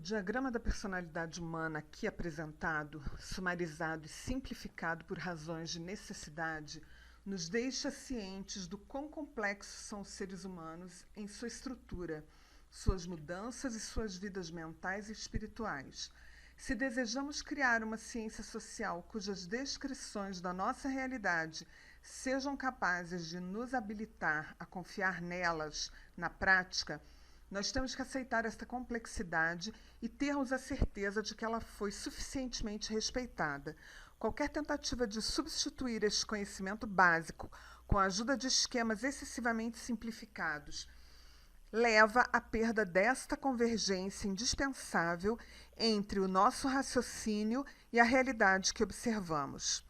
diagrama da personalidade humana aqui apresentado, sumarizado e simplificado por razões de necessidade, nos deixa cientes do quão complexos são os seres humanos em sua estrutura, suas mudanças e suas vidas mentais e espirituais. Se desejamos criar uma ciência social cujas descrições da nossa realidade sejam capazes de nos habilitar a confiar nelas na prática, nós temos que aceitar esta complexidade e termos a certeza de que ela foi suficientemente respeitada. Qualquer tentativa de substituir este conhecimento básico com a ajuda de esquemas excessivamente simplificados leva à perda desta convergência indispensável entre o nosso raciocínio e a realidade que observamos.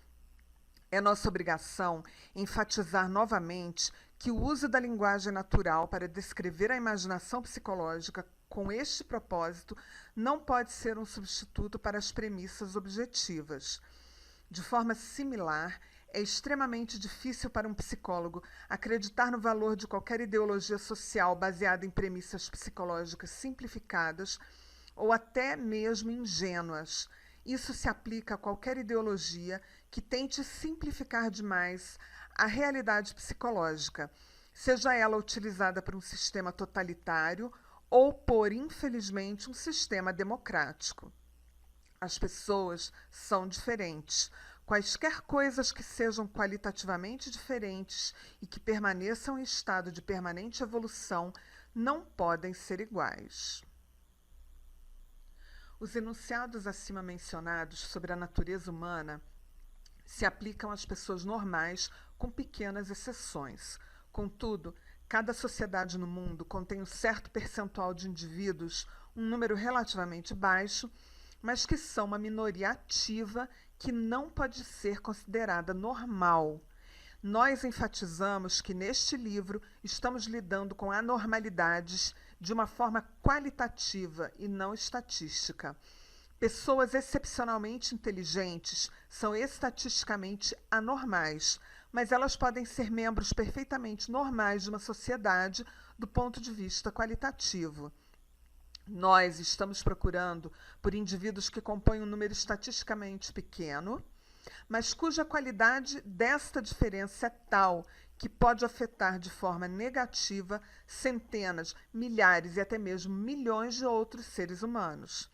É nossa obrigação enfatizar novamente que o uso da linguagem natural para descrever a imaginação psicológica com este propósito não pode ser um substituto para as premissas objetivas. De forma similar, é extremamente difícil para um psicólogo acreditar no valor de qualquer ideologia social baseada em premissas psicológicas simplificadas ou até mesmo ingênuas. Isso se aplica a qualquer ideologia que tente simplificar demais a realidade psicológica, seja ela utilizada por um sistema totalitário ou por, infelizmente, um sistema democrático. As pessoas são diferentes. Quaisquer coisas que sejam qualitativamente diferentes e que permaneçam em estado de permanente evolução não podem ser iguais. Os enunciados acima mencionados sobre a natureza humana se aplicam às pessoas normais, com pequenas exceções. Contudo, cada sociedade no mundo contém um certo percentual de indivíduos, um número relativamente baixo, mas que são uma minoria ativa que não pode ser considerada normal. Nós enfatizamos que neste livro estamos lidando com anormalidades de uma forma qualitativa e não estatística. Pessoas excepcionalmente inteligentes são estatisticamente anormais, mas elas podem ser membros perfeitamente normais de uma sociedade do ponto de vista qualitativo. Nós estamos procurando por indivíduos que compõem um número estatisticamente pequeno, mas cuja qualidade desta diferença é tal que pode afetar de forma negativa centenas, milhares e até mesmo milhões de outros seres humanos.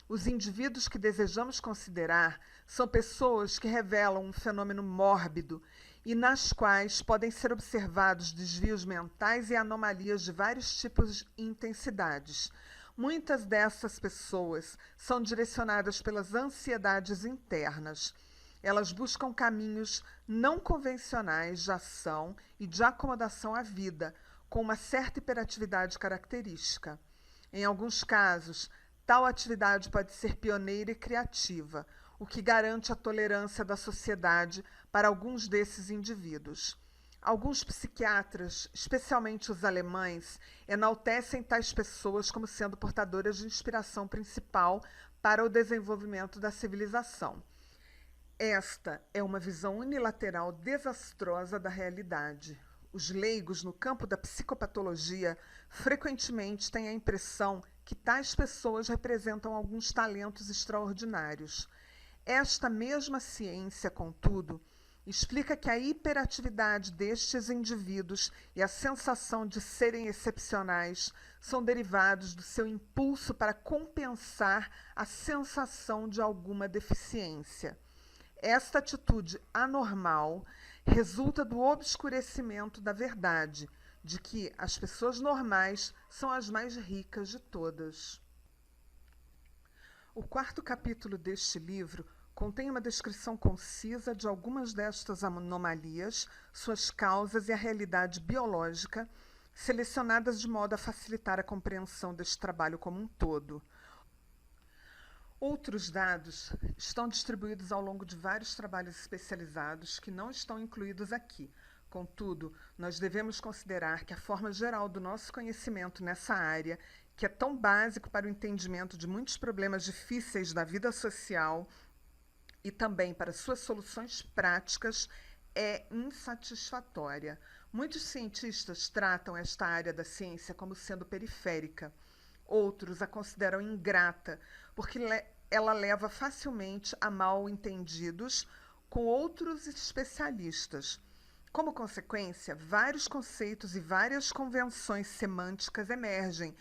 Os indivíduos que desejamos considerar são pessoas que revelam um fenômeno mórbido e nas quais podem ser observados desvios mentais e anomalias de vários tipos e intensidades. Muitas dessas pessoas são direcionadas pelas ansiedades internas. Elas buscam caminhos não convencionais de ação e de acomodação à vida, com uma certa hiperatividade característica. Em alguns casos, tal atividade pode ser pioneira e criativa, o que garante a tolerância da sociedade para alguns desses indivíduos. Alguns psiquiatras, especialmente os alemães, enaltecem tais pessoas como sendo portadoras de inspiração principal para o desenvolvimento da civilização. Esta é uma visão unilateral desastrosa da realidade. Os leigos no campo da psicopatologia frequentemente têm a impressão que tais pessoas representam alguns talentos extraordinários. Esta mesma ciência, contudo, explica que a hiperatividade destes indivíduos e a sensação de serem excepcionais são derivados do seu impulso para compensar a sensação de alguma deficiência. Esta atitude anormal resulta do obscurecimento da verdade, de que as pessoas normais são as mais ricas de todas. O quarto capítulo deste livro contém uma descrição concisa de algumas destas anomalias, suas causas e a realidade biológica, selecionadas de modo a facilitar a compreensão deste trabalho como um todo. Outros dados estão distribuídos ao longo de vários trabalhos especializados que não estão incluídos aqui. Contudo, nós devemos considerar que a forma geral do nosso conhecimento nessa área, que é tão básico para o entendimento de muitos problemas difíceis da vida social e também para suas soluções práticas, é insatisfatória. Muitos cientistas tratam esta área da ciência como sendo periférica. Outros a consideram ingrata, porque ela leva facilmente a mal-entendidos com outros especialistas. Como consequência, vários conceitos e várias convenções semânticas emergem,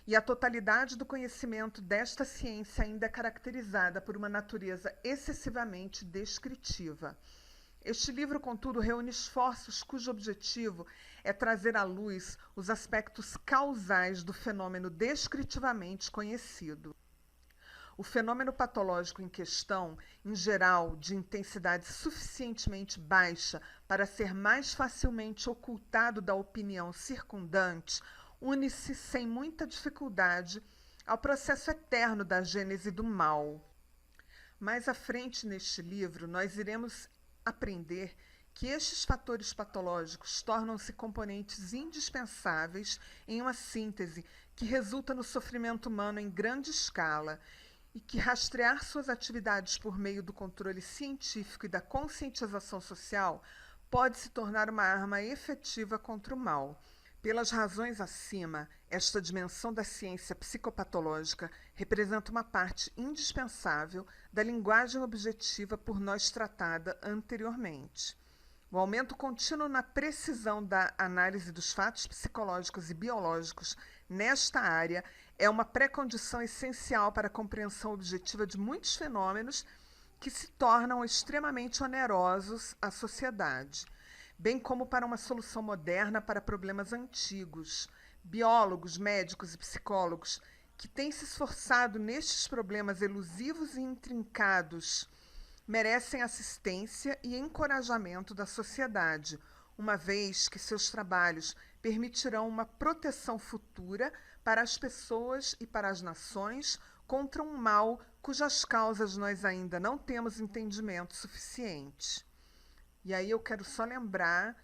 e a totalidade do conhecimento desta ciência ainda é caracterizada por uma natureza excessivamente descritiva. Este livro, contudo, reúne esforços cujo objetivo é trazer à luz os aspectos causais do fenômeno descritivamente conhecido. O fenômeno patológico em questão, em geral, de intensidade suficientemente baixa para ser mais facilmente ocultado da opinião circundante, une-se sem muita dificuldade ao processo eterno da gênese do mal. Mais à frente neste livro, nós iremos aprender que estes fatores patológicos tornam-se componentes indispensáveis em uma síntese que resulta no sofrimento humano em grande escala e que rastrear suas atividades por meio do controle científico e da conscientização social pode se tornar uma arma efetiva contra o mal. Pelas razões acima, esta dimensão da ciência psicopatológica representa uma parte indispensável da linguagem objetiva por nós tratada anteriormente. O aumento contínuo na precisão da análise dos fatos psicológicos e biológicos nesta área é uma pré-condição essencial para a compreensão objetiva de muitos fenômenos que se tornam extremamente onerosos à sociedade, bem como para uma solução moderna para problemas antigos. Biólogos, médicos e psicólogos que têm se esforçado nestes problemas elusivos e intrincados merecem assistência e encorajamento da sociedade, uma vez que seus trabalhos permitirão uma proteção futura para as pessoas e para as nações contra um mal cujas causas nós ainda não temos entendimento suficiente. E aí eu quero só lembrar,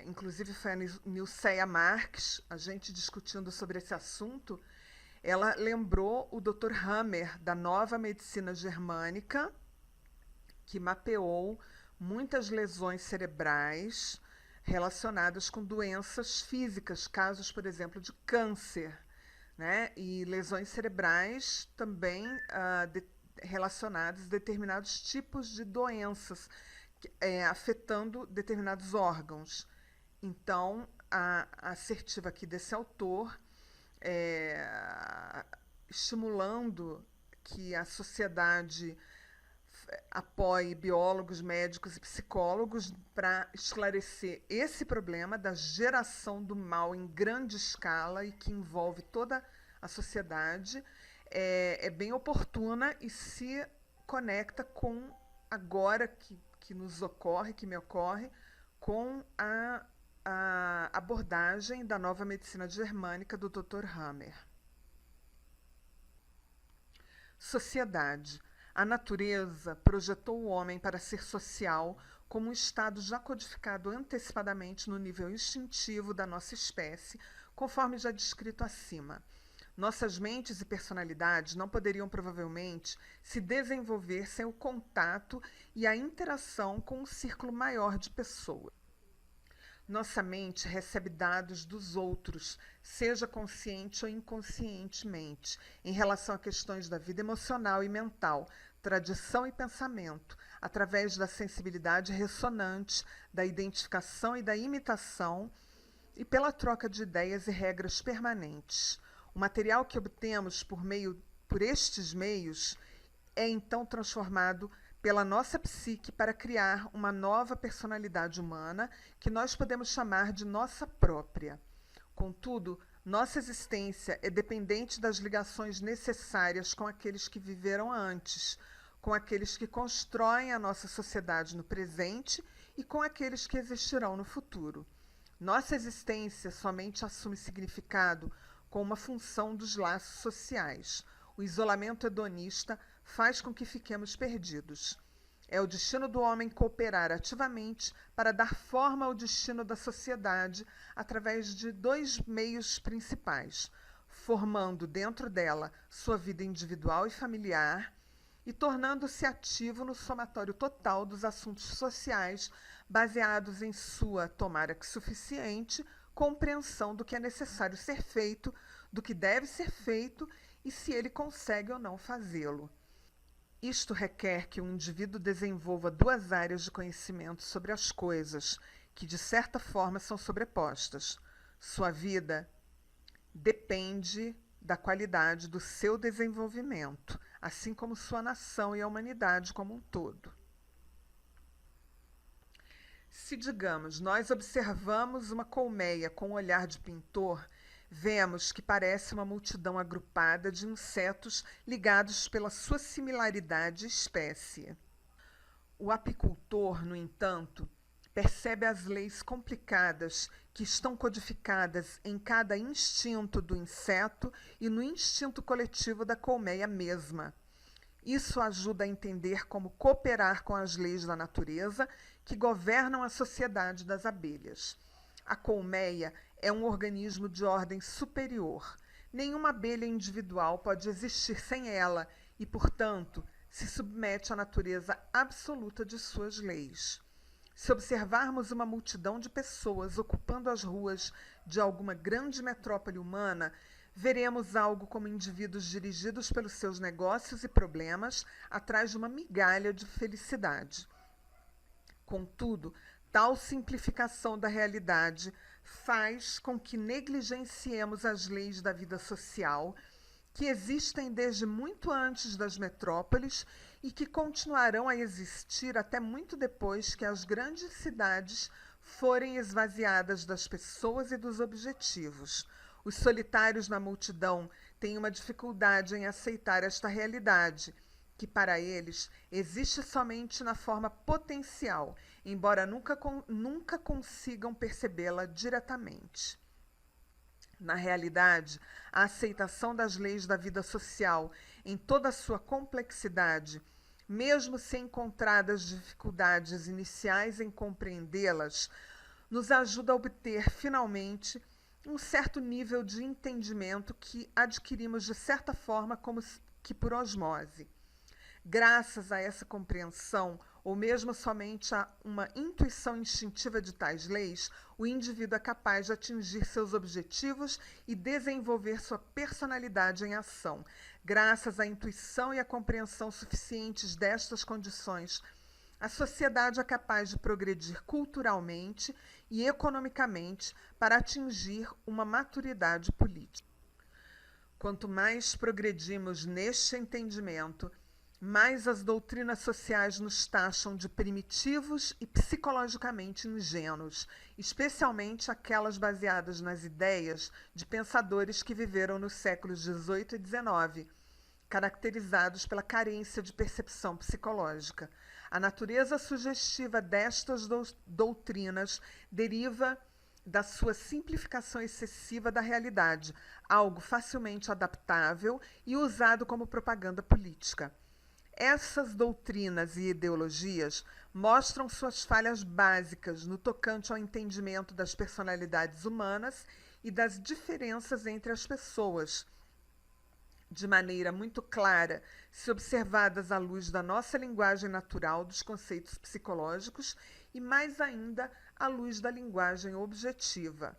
inclusive foi a Nilceia Marques, a gente discutindo sobre esse assunto, ela lembrou o Dr. Hammer, da Nova Medicina Germânica, que mapeou muitas lesões cerebrais relacionadas com doenças físicas, casos, por exemplo, de câncer, né? E lesões cerebrais também relacionadas a determinados tipos de doenças, afetando determinados órgãos. Então, a assertiva aqui desse autor, estimulando que a sociedade apoie biólogos, médicos e psicólogos para esclarecer esse problema da geração do mal em grande escala e que envolve toda a sociedade, é bem oportuna e se conecta com agora que nos ocorre, que me ocorre, com a abordagem da Nova Medicina Germânica do Dr. Hammer. Sociedade. A natureza projetou o homem para ser social como um estado já codificado antecipadamente no nível instintivo da nossa espécie, conforme já descrito acima. Nossas mentes e personalidades não poderiam provavelmente se desenvolver sem o contato e a interação com um círculo maior de pessoas. Nossa mente recebe dados dos outros, seja consciente ou inconscientemente, em relação a questões da vida emocional e mental, tradição e pensamento, através da sensibilidade ressonante, da identificação e da imitação, e pela troca de ideias e regras permanentes. O material que obtemos por estes meios é então transformado pela nossa psique para criar uma nova personalidade humana que nós podemos chamar de nossa própria. Contudo, nossa existência é dependente das ligações necessárias com aqueles que viveram antes, com aqueles que constroem a nossa sociedade no presente e com aqueles que existirão no futuro. Nossa existência somente assume significado com uma função dos laços sociais. O isolamento hedonista faz com que fiquemos perdidos. É o destino do homem cooperar ativamente para dar forma ao destino da sociedade através de dois meios principais, formando dentro dela sua vida individual e familiar e tornando-se ativo no somatório total dos assuntos sociais, baseados em sua, tomara que suficiente, compreensão do que é necessário ser feito do que deve ser feito e se ele consegue ou não fazê-lo. Isto requer que o indivíduo desenvolva duas áreas de conhecimento sobre as coisas, que de certa forma são sobrepostas. Sua vida depende da qualidade do seu desenvolvimento, assim como sua nação e a humanidade como um todo. Se, digamos, nós observamos uma colmeia com o olhar de pintor, vemos que parece uma multidão agrupada de insetos ligados pela sua similaridade espécie. O apicultor, no entanto, percebe as leis complicadas que estão codificadas em cada instinto do inseto e no instinto coletivo da colmeia mesma. Isso ajuda a entender como cooperar com as leis da natureza que governam a sociedade das abelhas. A colmeia é um organismo de ordem superior. Nenhuma abelha individual pode existir sem ela e, portanto, se submete à natureza absoluta de suas leis. Se observarmos uma multidão de pessoas ocupando as ruas de alguma grande metrópole humana, veremos algo como indivíduos dirigidos pelos seus negócios e problemas atrás de uma migalha de felicidade. Contudo, tal simplificação da realidade faz com que negligenciemos as leis da vida social, que existem desde muito antes das metrópoles e que continuarão a existir até muito depois que as grandes cidades forem esvaziadas das pessoas e dos objetivos. Os solitários na multidão têm uma dificuldade em aceitar esta realidade, que para eles existe somente na forma potencial, embora nunca consigam percebê-la diretamente. Na realidade, a aceitação das leis da vida social em toda a sua complexidade, mesmo se encontradas dificuldades iniciais em compreendê-las, nos ajuda a obter, finalmente, um certo nível de entendimento que adquirimos de certa forma como que por osmose. Graças a essa compreensão, ou mesmo somente a uma intuição instintiva de tais leis, o indivíduo é capaz de atingir seus objetivos e desenvolver sua personalidade em ação. Graças à intuição e à compreensão suficientes destas condições, a sociedade é capaz de progredir culturalmente e economicamente para atingir uma maturidade política. Quanto mais progredimos neste entendimento, mais as doutrinas sociais nos taxam de primitivos e psicologicamente ingênuos, especialmente aquelas baseadas nas ideias de pensadores que viveram nos séculos XVIII e XIX, caracterizados pela carência de percepção psicológica. A natureza sugestiva destas doutrinas deriva da sua simplificação excessiva da realidade, algo facilmente adaptável e usado como propaganda política. Essas doutrinas e ideologias mostram suas falhas básicas no tocante ao entendimento das personalidades humanas e das diferenças entre as pessoas, de maneira muito clara, se observadas à luz da nossa linguagem natural dos conceitos psicológicos e, mais ainda, à luz da linguagem objetiva.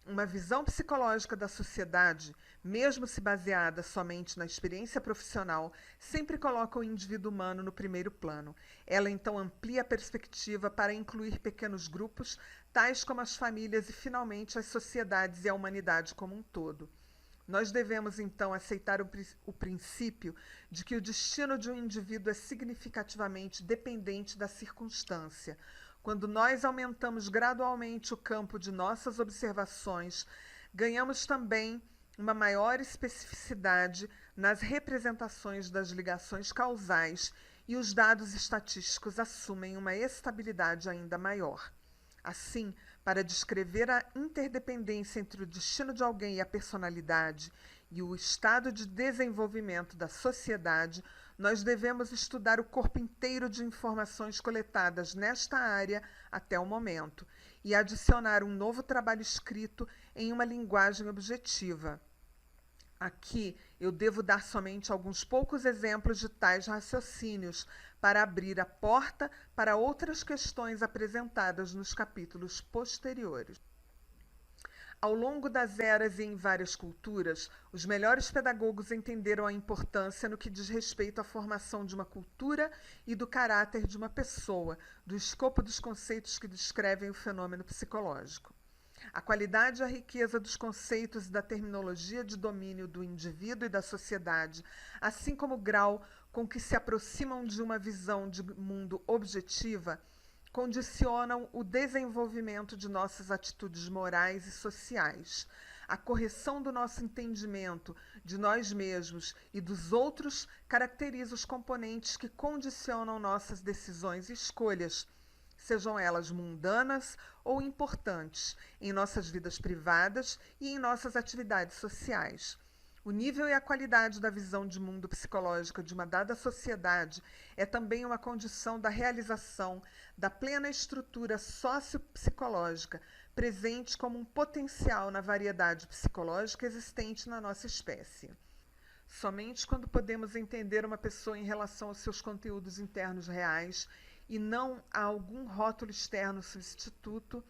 Uma visão psicológica da sociedade, mesmo se baseada somente na experiência profissional, sempre coloca o indivíduo humano no primeiro plano. Ela então amplia a perspectiva para incluir pequenos grupos, tais como as famílias e, finalmente, as sociedades e a humanidade como um todo. Nós devemos, então, aceitar o princípio de que o destino de um indivíduo é significativamente dependente da circunstância. Quando nós aumentamos gradualmente o campo de nossas observações, ganhamos também uma maior especificidade nas representações das ligações causais e os dados estatísticos assumem uma estabilidade ainda maior. Assim, para descrever a interdependência entre o destino de alguém e a personalidade e o estado de desenvolvimento da sociedade, nós devemos estudar o corpo inteiro de informações coletadas nesta área até o momento e adicionar um novo trabalho escrito em uma linguagem objetiva. Aqui eu devo dar somente alguns poucos exemplos de tais raciocínios para abrir a porta para outras questões apresentadas nos capítulos posteriores. Ao longo das eras e em várias culturas, os melhores pedagogos entenderam a importância no que diz respeito à formação de uma cultura e do caráter de uma pessoa, do escopo dos conceitos que descrevem o fenômeno psicológico. A qualidade e a riqueza dos conceitos e da terminologia de domínio do indivíduo e da sociedade, assim como o grau com que se aproximam de uma visão de mundo objetiva, condicionam o desenvolvimento de nossas atitudes morais e sociais. A correção do nosso entendimento de nós mesmos e dos outros caracteriza os componentes que condicionam nossas decisões e escolhas, sejam elas mundanas ou importantes, em nossas vidas privadas e em nossas atividades sociais. O nível e a qualidade da visão de mundo psicológica de uma dada sociedade é também uma condição da realização da plena estrutura sociopsicológica, presente como um potencial na variedade psicológica existente na nossa espécie. Somente quando podemos entender uma pessoa em relação aos seus conteúdos internos reais e não a algum rótulo externo substituto,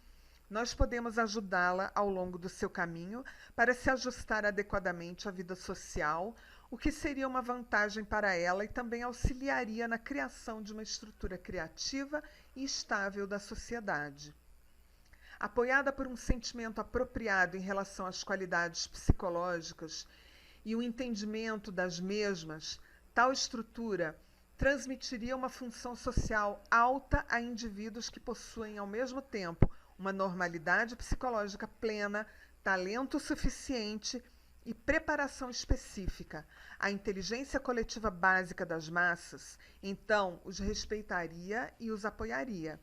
nós podemos ajudá-la ao longo do seu caminho para se ajustar adequadamente à vida social, o que seria uma vantagem para ela e também auxiliaria na criação de uma estrutura criativa e estável da sociedade. Apoiada por um sentimento apropriado em relação às qualidades psicológicas e o entendimento das mesmas, tal estrutura transmitiria uma função social alta a indivíduos que possuem, ao mesmo tempo, uma normalidade psicológica plena, talento suficiente e preparação específica. A inteligência coletiva básica das massas, então, os respeitaria e os apoiaria.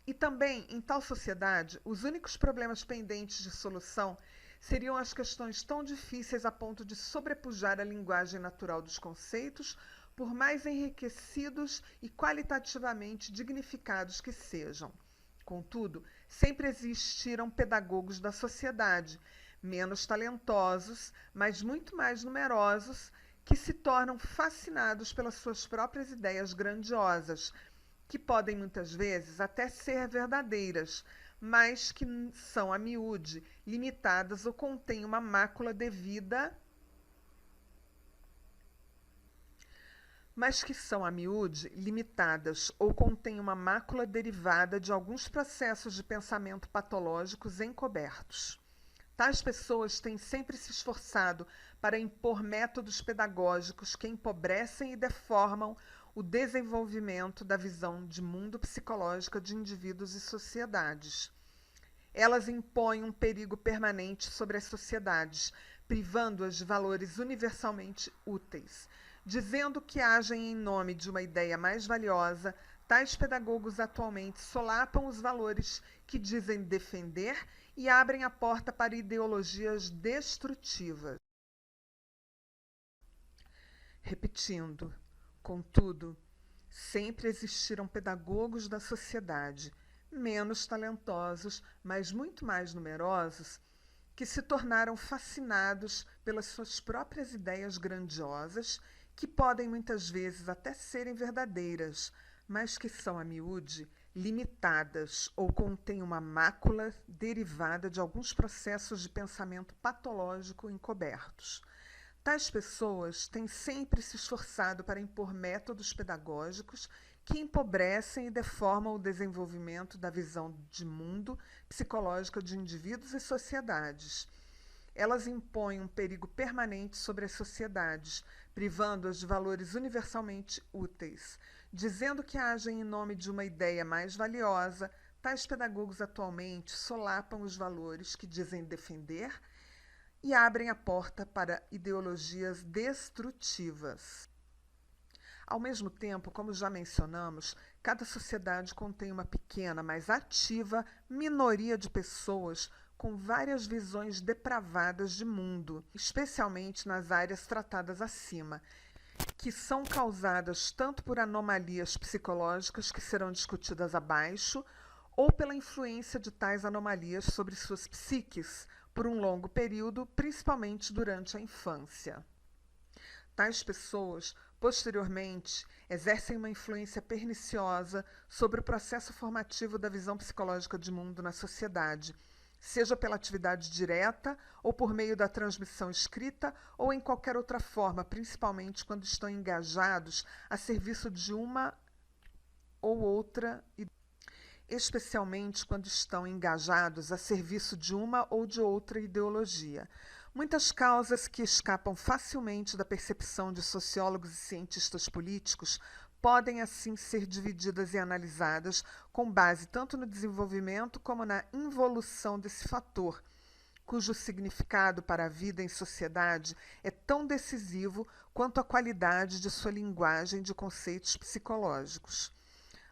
E também, em tal sociedade, os únicos problemas pendentes de solução seriam as questões tão difíceis a ponto de sobrepujar a linguagem natural dos conceitos, por mais enriquecidos e qualitativamente dignificados que sejam. Contudo, sempre existiram pedagogos da sociedade, menos talentosos, mas muito mais numerosos, que se tornam fascinados pelas suas próprias ideias grandiosas, que podem muitas vezes até ser verdadeiras, mas que são a miúde, limitadas ou contêm uma mácula derivada de alguns processos de pensamento patológicos encobertos. Tais pessoas têm sempre se esforçado para impor métodos pedagógicos que empobrecem e deformam o desenvolvimento da visão de mundo psicológica de indivíduos e sociedades. Elas impõem um perigo permanente sobre as sociedades, privando-as de valores universalmente úteis. Dizendo que agem em nome de uma ideia mais valiosa, tais pedagogos atualmente solapam os valores que dizem defender e abrem a porta para ideologias destrutivas. Repetindo, contudo, sempre existiram pedagogos da sociedade, menos talentosos, mas muito mais numerosos, que se tornaram fascinados pelas suas próprias ideias grandiosas, que podem muitas vezes até serem verdadeiras, mas que são, a miúde, limitadas ou contêm uma mácula derivada de alguns processos de pensamento patológico encobertos. Tais pessoas têm sempre se esforçado para impor métodos pedagógicos que empobrecem e deformam o desenvolvimento da visão de mundo psicológica de indivíduos e sociedades. Elas impõem um perigo permanente sobre as sociedades, privando-as de valores universalmente úteis. Dizendo que agem em nome de uma ideia mais valiosa, tais pedagogos atualmente solapam os valores que dizem defender e abrem a porta para ideologias destrutivas. Ao mesmo tempo, como já mencionamos, cada sociedade contém uma pequena, mas ativa minoria de pessoas com várias visões depravadas de mundo, especialmente nas áreas tratadas acima, que são causadas tanto por anomalias psicológicas que serão discutidas abaixo, ou pela influência de tais anomalias sobre suas psiques por um longo período, principalmente durante a infância. Tais pessoas, posteriormente, exercem uma influência perniciosa sobre o processo formativo da visão psicológica de mundo na sociedade, seja pela atividade direta ou por meio da transmissão escrita ou em qualquer outra forma, principalmente quando estão engajados a serviço de uma ou outra, especialmente quando estão engajados a serviço de uma ou de outra ideologia. Muitas causas que escapam facilmente da percepção de sociólogos e cientistas políticos podem, assim, ser divididas e analisadas com base tanto no desenvolvimento como na involução desse fator, cujo significado para a vida em sociedade é tão decisivo quanto a qualidade de sua linguagem de conceitos psicológicos.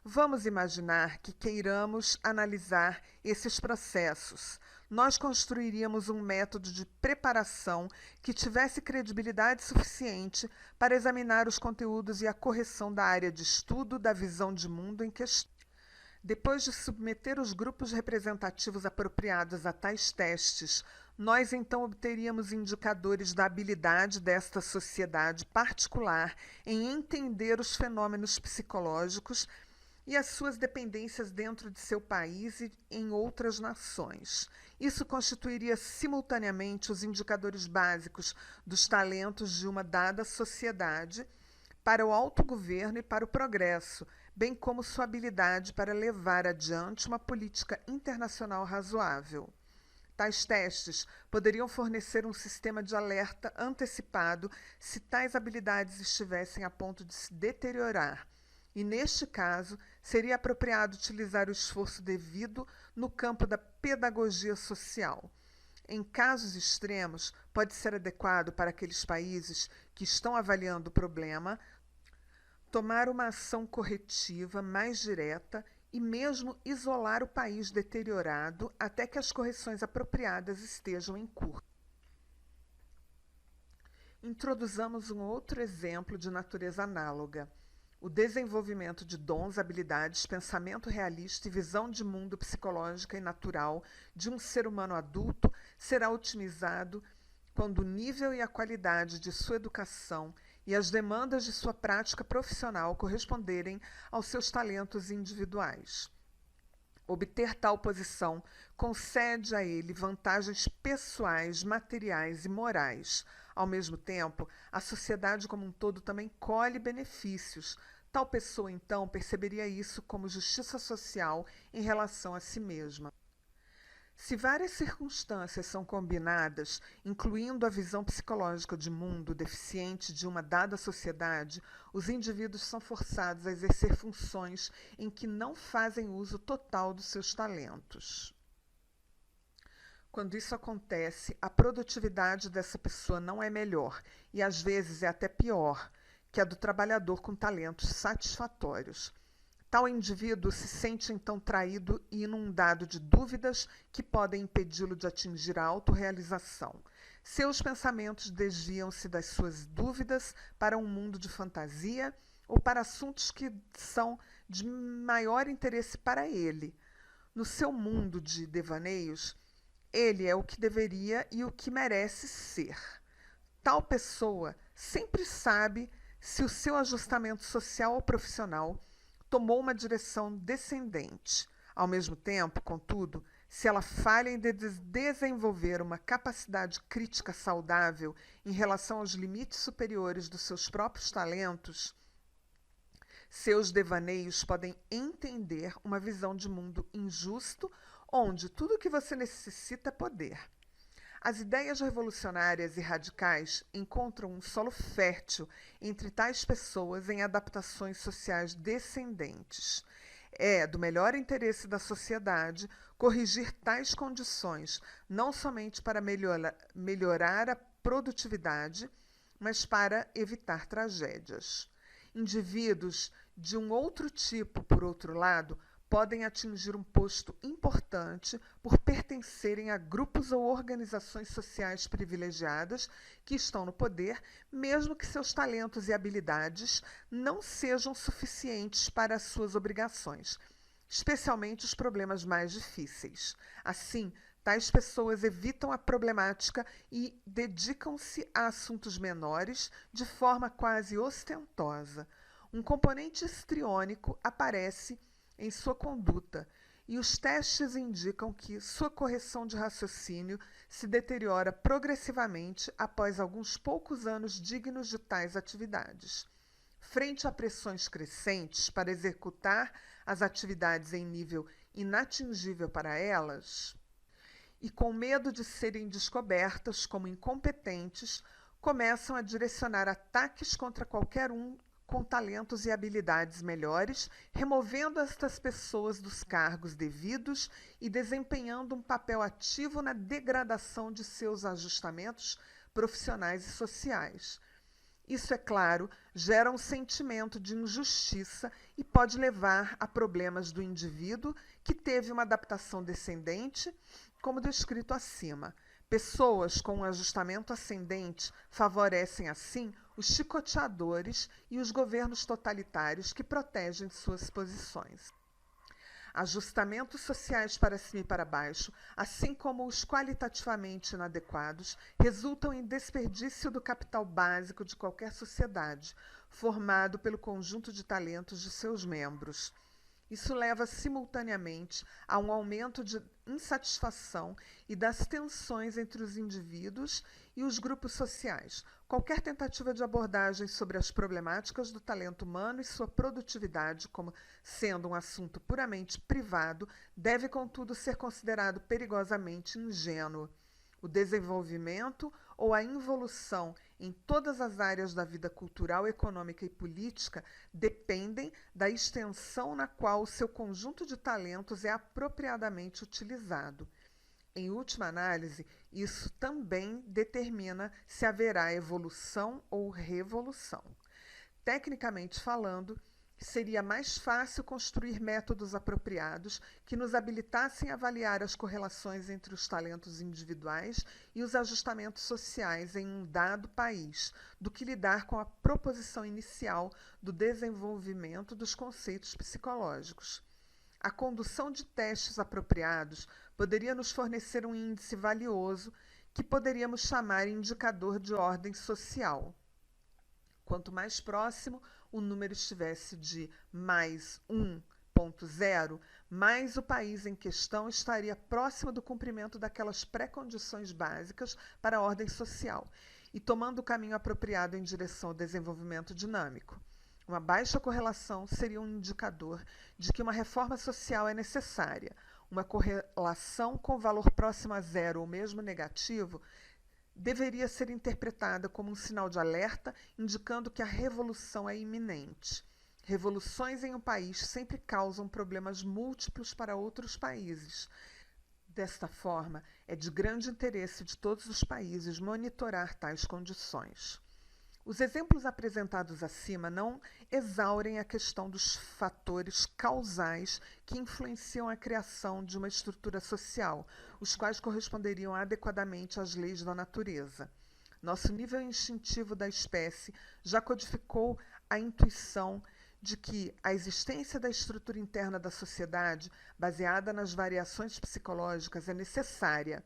Vamos imaginar que queiramos analisar esses processos. Nós construiríamos um método de preparação que tivesse credibilidade suficiente para examinar os conteúdos e a correção da área de estudo da visão de mundo em questão. Depois de submeter os grupos representativos apropriados a tais testes, nós então obteríamos indicadores da habilidade desta sociedade particular em entender os fenômenos psicológicos e as suas dependências dentro de seu país e em outras nações. Isso constituiria simultaneamente os indicadores básicos dos talentos de uma dada sociedade para o autogoverno e para o progresso, bem como sua habilidade para levar adiante uma política internacional razoável. Tais testes poderiam fornecer um sistema de alerta antecipado se tais habilidades estivessem a ponto de se deteriorar. E, neste caso, seria apropriado utilizar o esforço devido no campo da pedagogia social. Em casos extremos, pode ser adequado para aqueles países que estão avaliando o problema tomar uma ação corretiva mais direta e mesmo isolar o país deteriorado até que as correções apropriadas estejam em curso. Introduzamos um outro exemplo de natureza análoga. O desenvolvimento de dons, habilidades, pensamento realista e visão de mundo psicológica e natural de um ser humano adulto será otimizado quando o nível e a qualidade de sua educação e as demandas de sua prática profissional corresponderem aos seus talentos individuais. Obter tal posição concede a ele vantagens pessoais, materiais e morais. Ao mesmo tempo, a sociedade como um todo também colhe benefícios. Tal pessoa, então, perceberia isso como justiça social em relação a si mesma. Se várias circunstâncias são combinadas, incluindo a visão psicológica de mundo deficiente de uma dada sociedade, os indivíduos são forçados a exercer funções em que não fazem uso total dos seus talentos. Quando isso acontece, a produtividade dessa pessoa não é melhor e, às vezes, é até pior que a do trabalhador com talentos satisfatórios. Tal indivíduo se sente então traído e inundado de dúvidas que podem impedi-lo de atingir a autorrealização. Seus pensamentos desviam-se das suas dúvidas para um mundo de fantasia ou para assuntos que são de maior interesse para ele. No seu mundo de devaneios, ele é o que deveria e o que merece ser. Tal pessoa sempre sabe se o seu ajustamento social ou profissional tomou uma direção descendente. Ao mesmo tempo, contudo, se ela falha em desenvolver uma capacidade crítica saudável em relação aos limites superiores dos seus próprios talentos, seus devaneios podem entender uma visão de mundo injusto, onde tudo o que você necessita é poder. As ideias revolucionárias e radicais encontram um solo fértil entre tais pessoas em adaptações sociais descendentes. É do melhor interesse da sociedade corrigir tais condições, não somente para melhorar a produtividade, mas para evitar tragédias. Indivíduos de um outro tipo, por outro lado, podem atingir um posto importante por pertencerem a grupos ou organizações sociais privilegiadas que estão no poder, mesmo que seus talentos e habilidades não sejam suficientes para as suas obrigações, especialmente os problemas mais difíceis. Assim, tais pessoas evitam a problemática e dedicam-se a assuntos menores de forma quase ostentosa. Um componente histriônico aparece em sua conduta e os testes indicam que sua correção de raciocínio se deteriora progressivamente após alguns poucos anos dignos de tais atividades. Frente a pressões crescentes para executar as atividades em nível inatingível para elas, e com medo de serem descobertas como incompetentes, começam a direcionar ataques contra qualquer um com talentos e habilidades melhores, removendo estas pessoas dos cargos devidos e desempenhando um papel ativo na degradação de seus ajustamentos profissionais e sociais. Isso, é claro, gera um sentimento de injustiça e pode levar a problemas do indivíduo que teve uma adaptação descendente, como descrito acima. Pessoas com um ajustamento ascendente favorecem, assim, os chicoteadores e os governos totalitários que protegem suas posições. Ajustamentos sociais para cima e para baixo, assim como os qualitativamente inadequados, resultam em desperdício do capital básico de qualquer sociedade, formado pelo conjunto de talentos de seus membros. Isso leva simultaneamente a um aumento de insatisfação e das tensões entre os indivíduos e os grupos sociais. Qualquer tentativa de abordagem sobre as problemáticas do talento humano e sua produtividade, como sendo um assunto puramente privado, deve, contudo, ser considerado perigosamente ingênuo. O desenvolvimento ou a involução em todas as áreas da vida cultural, econômica e política dependem da extensão na qual o seu conjunto de talentos é apropriadamente utilizado. Em última análise, isso também determina se haverá evolução ou revolução. Tecnicamente falando, seria mais fácil construir métodos apropriados que nos habilitassem a avaliar as correlações entre os talentos individuais e os ajustamentos sociais em um dado país, do que lidar com a proposição inicial do desenvolvimento dos conceitos psicológicos. A condução de testes apropriados poderia nos fornecer um índice valioso que poderíamos chamar indicador de ordem social. Quanto mais próximo o número estivesse de mais 1,0, mais o país em questão estaria próximo do cumprimento daquelas pré-condições básicas para a ordem social e tomando o caminho apropriado em direção ao desenvolvimento dinâmico. Uma baixa correlação seria um indicador de que uma reforma social é necessária. Uma correlação com valor próximo a zero ou mesmo negativo deveria ser interpretada como um sinal de alerta, indicando que a revolução é iminente. Revoluções em um país sempre causam problemas múltiplos para outros países. Desta forma, é de grande interesse de todos os países monitorar tais condições. Os exemplos apresentados acima não exaurem a questão dos fatores causais que influenciam a criação de uma estrutura social, os quais corresponderiam adequadamente às leis da natureza. Nosso nível instintivo da espécie já codificou a intuição de que a existência da estrutura interna da sociedade, baseada nas variações psicológicas, é necessária.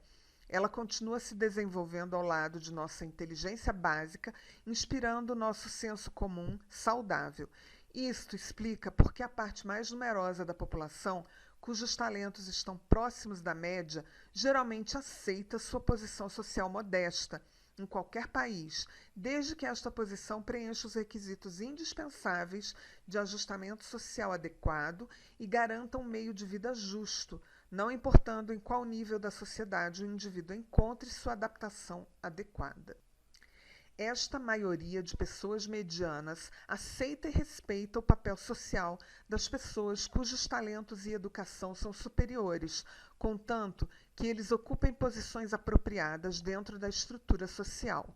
Ela continua se desenvolvendo ao lado de nossa inteligência básica, inspirando nosso senso comum saudável. Isto explica por que a parte mais numerosa da população, cujos talentos estão próximos da média, geralmente aceita sua posição social modesta em qualquer país, desde que esta posição preencha os requisitos indispensáveis de ajustamento social adequado e garanta um meio de vida justo, não importando em qual nível da sociedade o indivíduo encontre sua adaptação adequada. Esta maioria de pessoas medianas aceita e respeita o papel social das pessoas cujos talentos e educação são superiores, contanto que eles ocupem posições apropriadas dentro da estrutura social.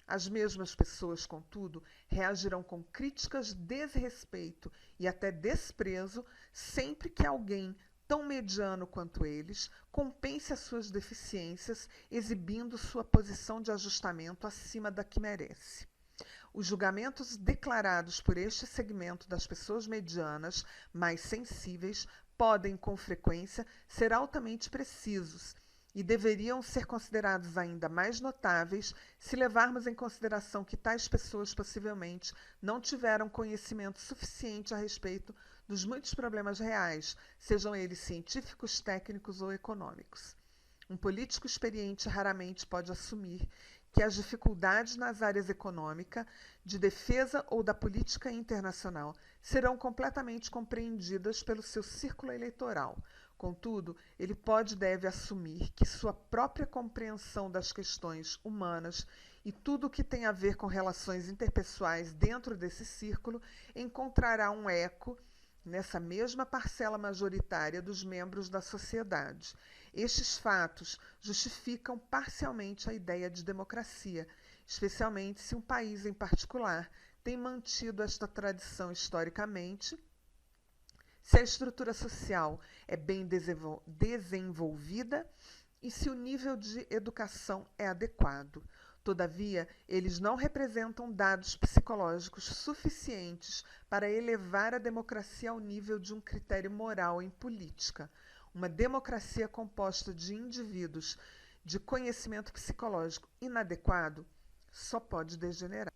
As mesmas pessoas, contudo, reagirão com críticas de desrespeito e até desprezo sempre que alguém tão mediano quanto eles, compense as suas deficiências, exibindo sua posição de ajustamento acima da que merece. Os julgamentos declarados por este segmento das pessoas medianas, mais sensíveis, podem, com frequência, ser altamente precisos e deveriam ser considerados ainda mais notáveis se levarmos em consideração que tais pessoas possivelmente não tiveram conhecimento suficiente a respeito dos muitos problemas reais, sejam eles científicos, técnicos ou econômicos. Um político experiente raramente pode assumir que as dificuldades nas áreas econômica, de defesa ou da política internacional serão completamente compreendidas pelo seu círculo eleitoral. Contudo, ele pode e deve assumir que sua própria compreensão das questões humanas e tudo o que tem a ver com relações interpessoais dentro desse círculo encontrará um eco nessa mesma parcela majoritária dos membros da sociedade. Estes fatos justificam parcialmente a ideia de democracia, especialmente se um país em particular tem mantido esta tradição historicamente, se a estrutura social é bem desenvolvida e se o nível de educação é adequado. Todavia, eles não representam dados psicológicos suficientes para elevar a democracia ao nível de um critério moral em política. Uma democracia composta de indivíduos de conhecimento psicológico inadequado só pode degenerar.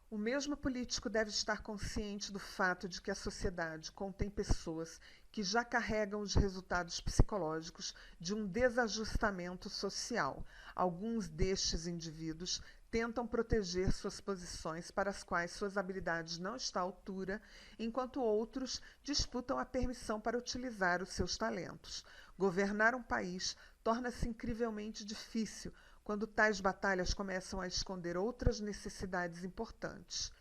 O mesmo político deve estar consciente do fato de que a sociedade contém pessoas que já carregam os resultados psicológicos de um desajustamento social. Alguns destes indivíduos tentam proteger suas posições para as quais suas habilidades não estão à altura, enquanto outros disputam a permissão para utilizar os seus talentos. Governar um país torna-se incrivelmente difícil quando tais batalhas começam a esconder outras necessidades importantes.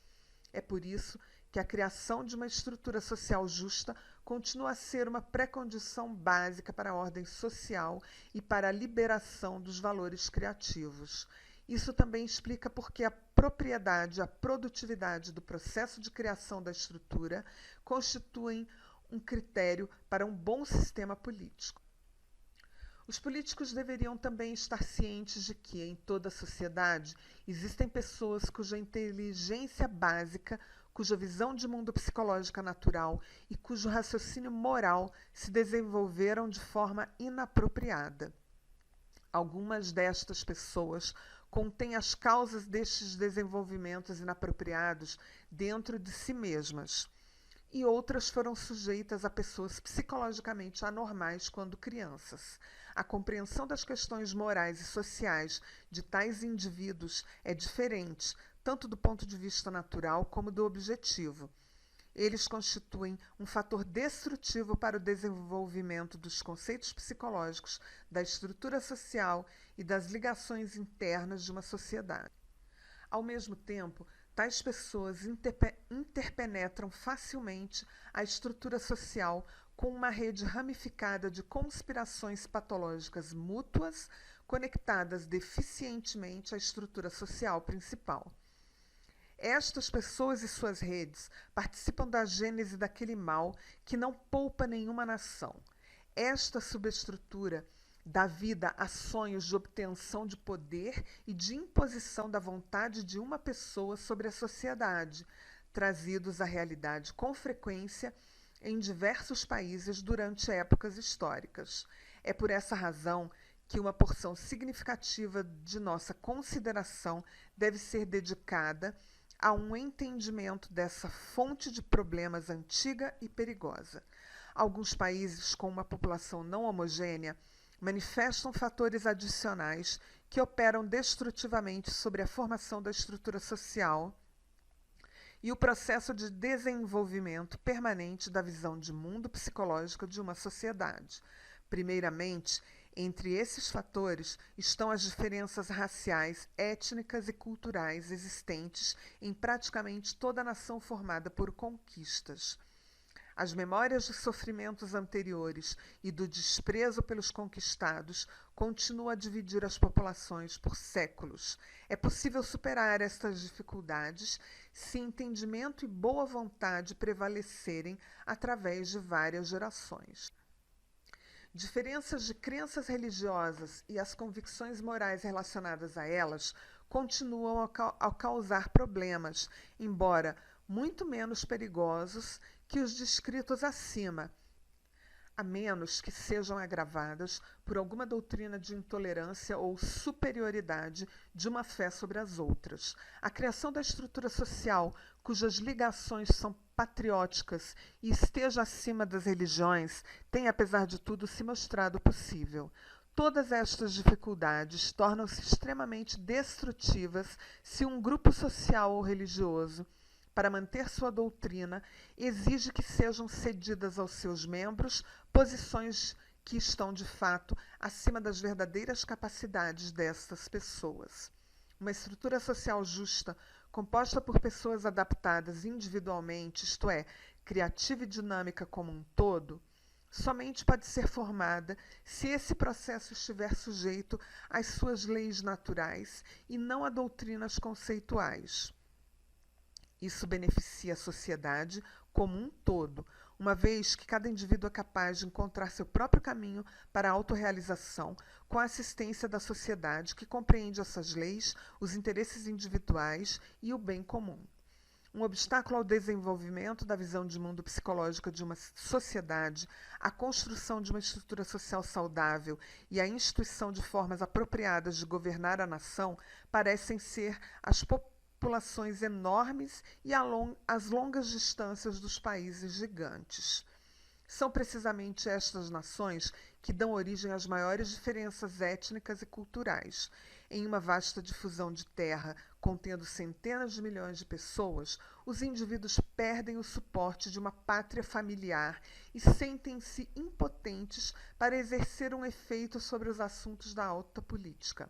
É por isso que a criação de uma estrutura social justa continua a ser uma pré-condição básica para a ordem social e para a liberação dos valores criativos. Isso também explica por que a propriedade e a produtividade do processo de criação da estrutura constituem um critério para um bom sistema político. Os políticos deveriam também estar cientes de que, em toda a sociedade, existem pessoas cuja inteligência básica, cuja visão de mundo psicológica natural e cujo raciocínio moral se desenvolveram de forma inapropriada. Algumas destas pessoas contêm as causas destes desenvolvimentos inapropriados dentro de si mesmas, e outras foram sujeitas a pessoas psicologicamente anormais quando crianças. A compreensão das questões morais e sociais de tais indivíduos é diferente, tanto do ponto de vista natural como do objetivo. Eles constituem um fator destrutivo para o desenvolvimento dos conceitos psicológicos, da estrutura social e das ligações internas de uma sociedade. Ao mesmo tempo, tais pessoas interpenetram facilmente a estrutura social com uma rede ramificada de conspirações patológicas mútuas conectadas deficientemente à estrutura social principal. Estas pessoas e suas redes participam da gênese daquele mal que não poupa nenhuma nação. Esta subestrutura dá vida a sonhos de obtenção de poder e de imposição da vontade de uma pessoa sobre a sociedade, trazidos à realidade com frequência em diversos países durante épocas históricas. É por essa razão que uma porção significativa de nossa consideração deve ser dedicada a um entendimento dessa fonte de problemas antiga e perigosa. Alguns países com uma população não homogênea manifestam fatores adicionais que operam destrutivamente sobre a formação da estrutura social e o processo de desenvolvimento permanente da visão de mundo psicológico de uma sociedade. Primeiramente, entre esses fatores estão as diferenças raciais, étnicas e culturais existentes em praticamente toda a nação formada por conquistas. As memórias de sofrimentos anteriores e do desprezo pelos conquistados continuam a dividir as populações por séculos. É possível superar estas dificuldades se entendimento e boa vontade prevalecerem através de várias gerações. Diferenças de crenças religiosas e as convicções morais relacionadas a elas continuam a causar problemas, embora muito menos perigosos que os descritos acima. a menos que sejam agravadas por alguma doutrina de intolerância ou superioridade de uma fé sobre as outras. A criação da estrutura social, cujas ligações são patrióticas e esteja acima das religiões, tem, apesar de tudo, se mostrado possível. Todas estas dificuldades tornam-se extremamente destrutivas se um grupo social ou religioso, para manter sua doutrina, exige que sejam cedidas aos seus membros posições que estão, de fato, acima das verdadeiras capacidades destas pessoas. Uma estrutura social justa, composta por pessoas adaptadas individualmente, isto é, criativa e dinâmica como um todo, somente pode ser formada se esse processo estiver sujeito às suas leis naturais e não a doutrinas conceituais. Isso beneficia a sociedade como um todo, uma vez que cada indivíduo é capaz de encontrar seu próprio caminho para a autorrealização com a assistência da sociedade que compreende essas leis, os interesses individuais e o bem comum. Um obstáculo ao desenvolvimento da visão de mundo psicológica de uma sociedade, a construção de uma estrutura social saudável e a instituição de formas apropriadas de governar a nação parecem ser as populações enormes e as longas distâncias dos países gigantes. São precisamente estas nações que dão origem às maiores diferenças étnicas e culturais. Em uma vasta difusão de terra contendo centenas de milhões de pessoas, os indivíduos perdem o suporte de uma pátria familiar e sentem-se impotentes para exercer um efeito sobre os assuntos da alta política.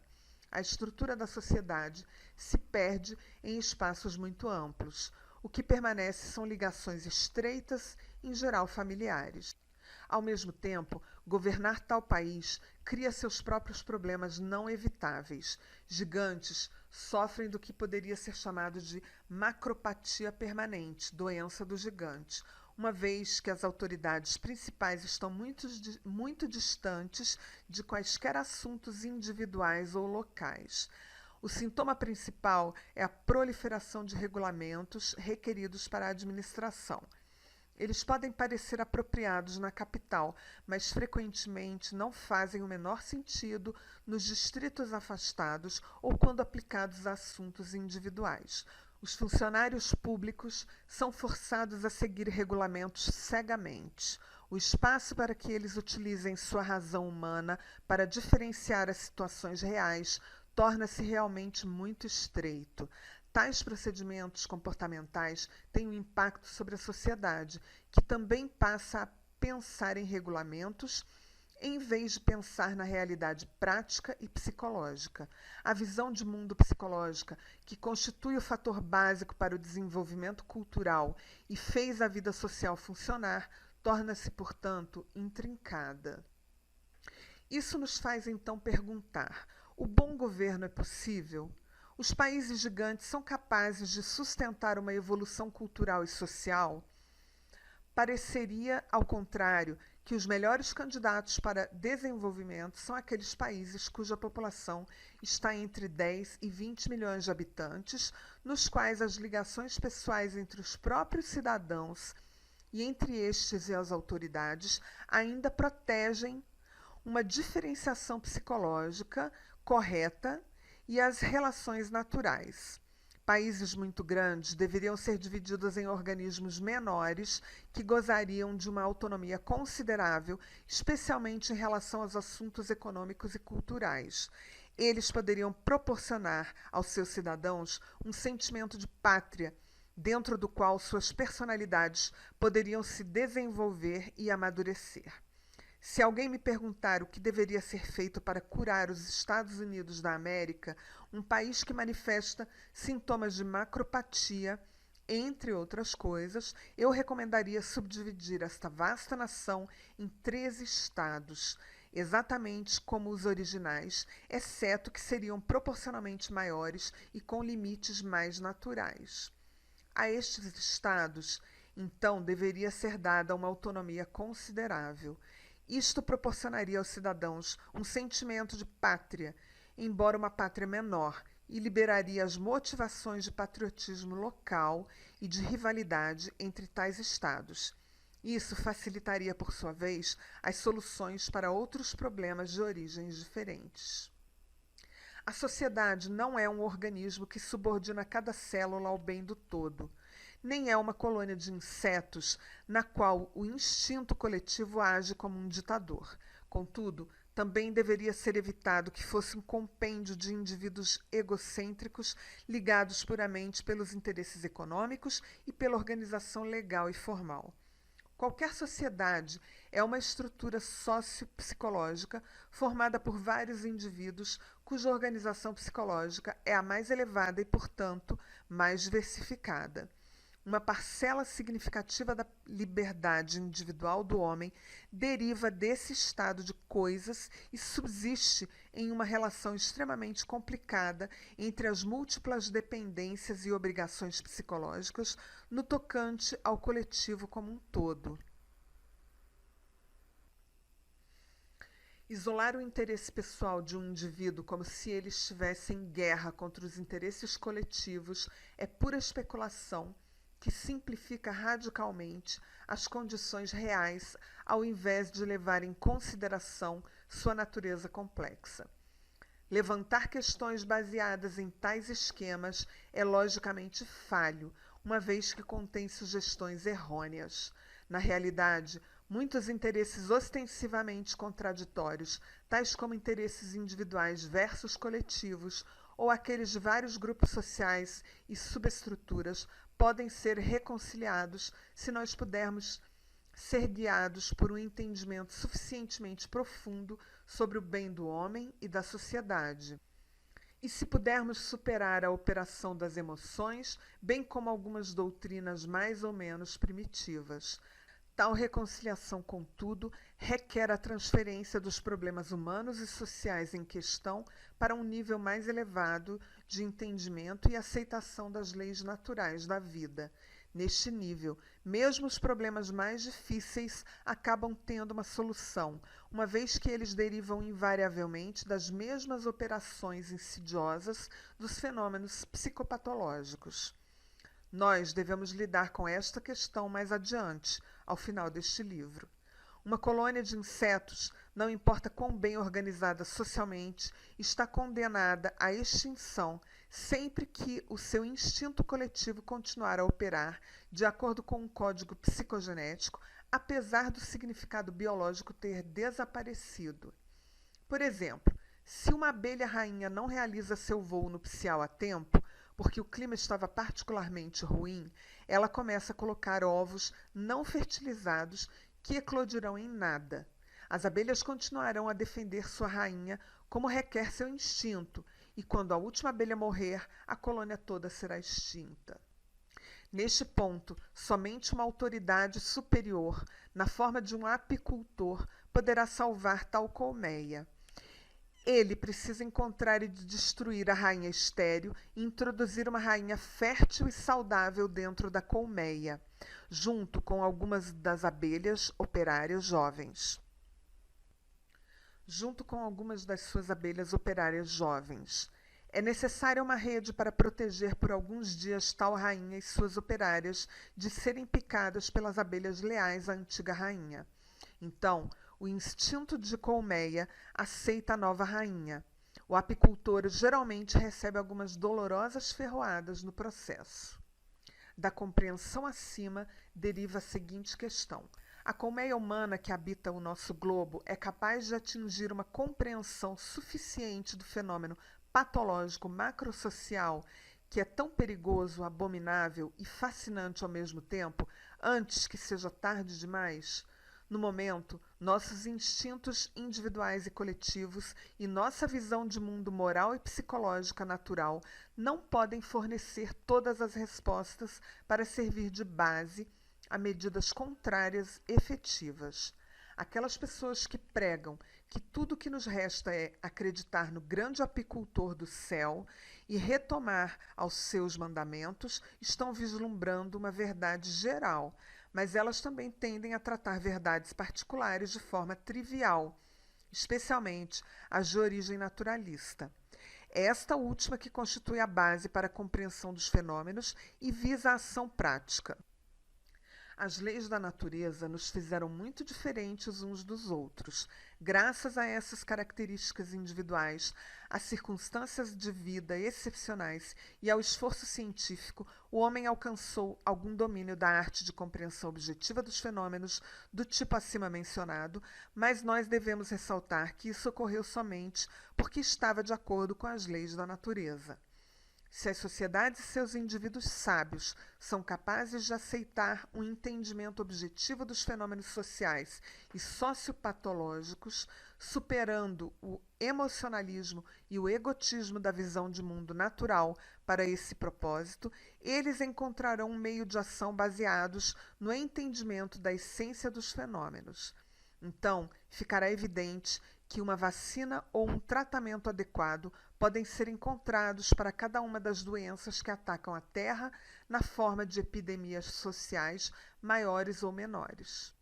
A estrutura da sociedade se perde em espaços muito amplos. O que permanece são ligações estreitas, em geral familiares. Ao mesmo tempo, governar tal país cria seus próprios problemas não evitáveis. Gigantes sofrem do que poderia ser chamado de macropatia permanente, doença do gigante, uma vez que as autoridades principais estão muito distantes de quaisquer assuntos individuais ou locais. O sintoma principal é a proliferação de regulamentos requeridos para a administração. Eles podem parecer apropriados na capital, mas frequentemente não fazem o menor sentido nos distritos afastados ou quando aplicados a assuntos individuais. Os funcionários públicos são forçados a seguir regulamentos cegamente. O espaço para que eles utilizem sua razão humana para diferenciar as situações reais torna-se realmente muito estreito. Tais procedimentos comportamentais têm um impacto sobre a sociedade, que também passa a pensar em regulamentos em vez de pensar na realidade prática e psicológica. A visão de mundo psicológica, que constitui o fator básico para o desenvolvimento cultural e fez a vida social funcionar, torna-se, portanto, intrincada. Isso nos faz, então, perguntar: o bom governo é possível? Os países gigantes são capazes de sustentar uma evolução cultural e social? Pareceria, ao contrário, que os melhores candidatos para desenvolvimento são aqueles países cuja população está entre 10 e 20 milhões de habitantes, nos quais as ligações pessoais entre os próprios cidadãos e entre estes e as autoridades ainda protegem uma diferenciação psicológica correta e as relações naturais. Países muito grandes deveriam ser divididos em organismos menores que gozariam de uma autonomia considerável, especialmente em relação aos assuntos econômicos e culturais. Eles poderiam proporcionar aos seus cidadãos um sentimento de pátria, dentro do qual suas personalidades poderiam se desenvolver e amadurecer. Se alguém me perguntar o que deveria ser feito para curar os Estados Unidos da América, um país que manifesta sintomas de macropatia, entre outras coisas, eu recomendaria subdividir esta vasta nação em 13 estados, exatamente como os originais, exceto que seriam proporcionalmente maiores e com limites mais naturais. A estes estados, então, deveria ser dada uma autonomia considerável. Isto proporcionaria aos cidadãos um sentimento de pátria, embora uma pátria menor, e liberaria as motivações de patriotismo local e de rivalidade entre tais estados. Isso facilitaria, por sua vez, as soluções para outros problemas de origens diferentes. A sociedade não é um organismo que subordina cada célula ao bem do todo, nem é uma colônia de insetos na qual o instinto coletivo age como um ditador. Contudo, também deveria ser evitado que fosse um compêndio de indivíduos egocêntricos ligados puramente pelos interesses econômicos e pela organização legal e formal. Qualquer sociedade é uma estrutura sociopsicológica formada por vários indivíduos cuja organização psicológica é a mais elevada e, portanto, mais diversificada. Uma parcela significativa da liberdade individual do homem deriva desse estado de coisas e subsiste em uma relação extremamente complicada entre as múltiplas dependências e obrigações psicológicas no tocante ao coletivo como um todo. Isolar o interesse pessoal de um indivíduo como se ele estivesse em guerra contra os interesses coletivos é pura especulação que simplifica radicalmente as condições reais ao invés de levar em consideração sua natureza complexa. Levantar questões baseadas em tais esquemas é logicamente falho, uma vez que contém sugestões errôneas. Na realidade, muitos interesses ostensivamente contraditórios, tais como interesses individuais versus coletivos, ou aqueles de vários grupos sociais e subestruturas, podem ser reconciliados se nós pudermos ser guiados por um entendimento suficientemente profundo sobre o bem do homem e da sociedade. E se pudermos superar a operação das emoções, bem como algumas doutrinas mais ou menos primitivas. Tal reconciliação, contudo, requer a transferência dos problemas humanos e sociais em questão para um nível mais elevado de entendimento e aceitação das leis naturais da vida. Neste nível, mesmo os problemas mais difíceis acabam tendo uma solução, uma vez que eles derivam invariavelmente das mesmas operações insidiosas dos fenômenos psicopatológicos. Nós devemos lidar com esta questão mais adiante, ao final deste livro. Uma colônia de insetos, não importa quão bem organizada socialmente, está condenada à extinção sempre que o seu instinto coletivo continuar a operar de acordo com um código psicogenético, apesar do significado biológico ter desaparecido. Por exemplo, se uma abelha rainha não realiza seu voo nupcial a tempo, porque o clima estava particularmente ruim, ela começa a colocar ovos não fertilizados que eclodirão em nada. As abelhas continuarão a defender sua rainha como requer seu instinto, e quando a última abelha morrer, a colônia toda será extinta. Neste ponto, somente uma autoridade superior, na forma de um apicultor, poderá salvar tal colmeia. Ele precisa encontrar e destruir a rainha estéril e introduzir uma rainha fértil e saudável dentro da colmeia, junto com algumas das abelhas operárias jovens. Junto com algumas das suas abelhas operárias jovens. É necessária uma rede para proteger por alguns dias tal rainha e suas operárias de serem picadas pelas abelhas leais à antiga rainha. Então, o instinto de colmeia aceita a nova rainha. O apicultor geralmente recebe algumas dolorosas ferroadas no processo. Da compreensão acima deriva a seguinte questão: a colmeia humana que habita o nosso globo é capaz de atingir uma compreensão suficiente do fenômeno patológico macrosocial que é tão perigoso, abominável e fascinante ao mesmo tempo, antes que seja tarde demais? No momento, nossos instintos individuais e coletivos e nossa visão de mundo moral e psicológica natural não podem fornecer todas as respostas para servir de base a medidas contrárias efetivas. Aquelas pessoas que pregam que tudo o que nos resta é acreditar no grande apicultor do céu e retomar aos seus mandamentos estão vislumbrando uma verdade geral, mas elas também tendem a tratar verdades particulares de forma trivial, especialmente as de origem naturalista. É esta última que constitui a base para a compreensão dos fenômenos e visa a ação prática. As leis da natureza nos fizeram muito diferentes uns dos outros. Graças a essas características individuais, às circunstâncias de vida excepcionais e ao esforço científico, o homem alcançou algum domínio da arte de compreensão objetiva dos fenômenos do tipo acima mencionado, mas nós devemos ressaltar que isso ocorreu somente porque estava de acordo com as leis da natureza. Se as sociedades e seus indivíduos sábios são capazes de aceitar um entendimento objetivo dos fenômenos sociais e sociopatológicos, superando o emocionalismo e o egotismo da visão de mundo natural para esse propósito, eles encontrarão um meio de ação baseados no entendimento da essência dos fenômenos. Então, ficará evidente que uma vacina ou um tratamento adequado podem ser encontrados para cada uma das doenças que atacam a Terra na forma de epidemias sociais maiores ou menores.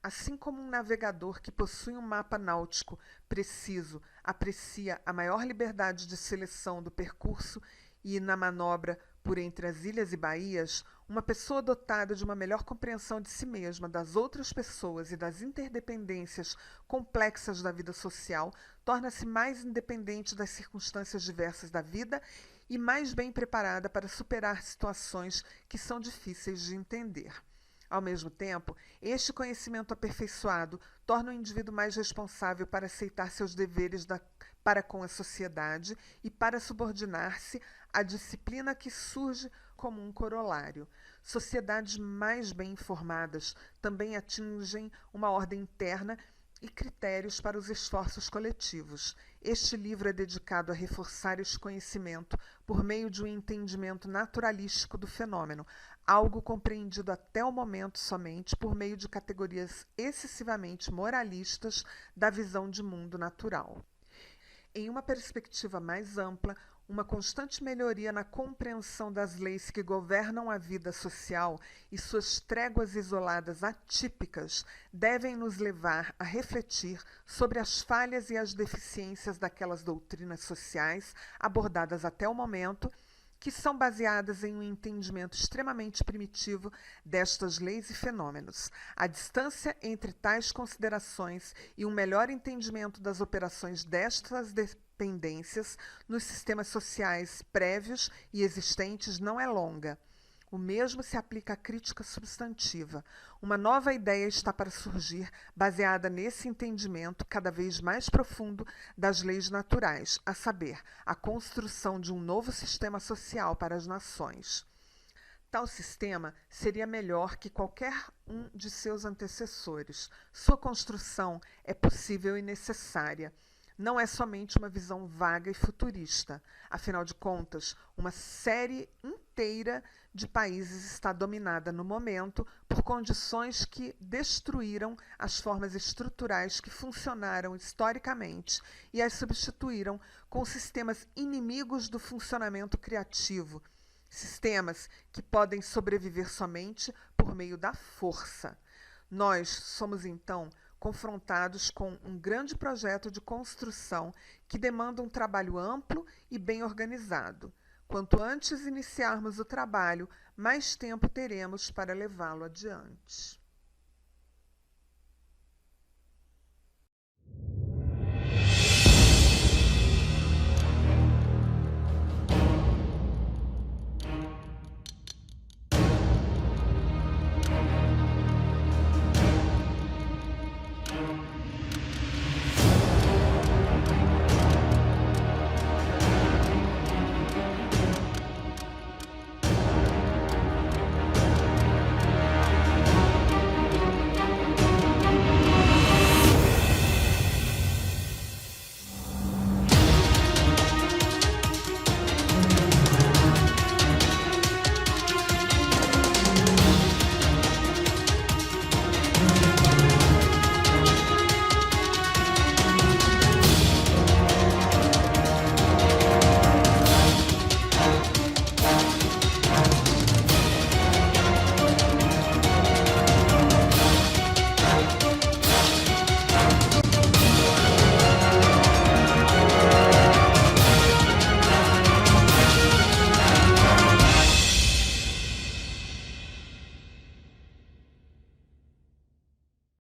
Assim como um navegador que possui um mapa náutico preciso aprecia a maior liberdade de seleção do percurso e na manobra por entre as ilhas e baías, uma pessoa dotada de uma melhor compreensão de si mesma, das outras pessoas e das interdependências complexas da vida social, torna-se mais independente das circunstâncias diversas da vida e mais bem preparada para superar situações que são difíceis de entender. Ao mesmo tempo, este conhecimento aperfeiçoado torna o indivíduo mais responsável para aceitar seus deveres para com a sociedade e para subordinar-se à disciplina que surge como um corolário. Sociedades mais bem informadas também atingem uma ordem interna e critérios para os esforços coletivos. Este livro é dedicado a reforçar este conhecimento por meio de um entendimento naturalístico do fenômeno, algo compreendido até o momento somente por meio de categorias excessivamente moralistas da visão de mundo natural. Em uma perspectiva mais ampla, uma constante melhoria na compreensão das leis que governam a vida social e suas tréguas isoladas atípicas devem nos levar a refletir sobre as falhas e as deficiências daquelas doutrinas sociais abordadas até o momento, que são baseadas em um entendimento extremamente primitivo destas leis e fenômenos. A distância entre tais considerações e um melhor entendimento das operações destas dependências nos sistemas sociais prévios e existentes não é longa. O mesmo se aplica à crítica substantiva. Uma nova ideia está para surgir, baseada nesse entendimento cada vez mais profundo das leis naturais, a saber, a construção de um novo sistema social para as nações. Tal sistema seria melhor que qualquer um de seus antecessores. Sua construção é possível e necessária. Não é somente uma visão vaga e futurista. Afinal de contas, uma série inteira de países está dominada no momento por condições que destruíram as formas estruturais que funcionaram historicamente e as substituíram com sistemas inimigos do funcionamento criativo, sistemas que podem sobreviver somente por meio da força. Nós somos, então, confrontados com um grande projeto de construção que demanda um trabalho amplo e bem organizado. Quanto antes iniciarmos o trabalho, mais tempo teremos para levá-lo adiante.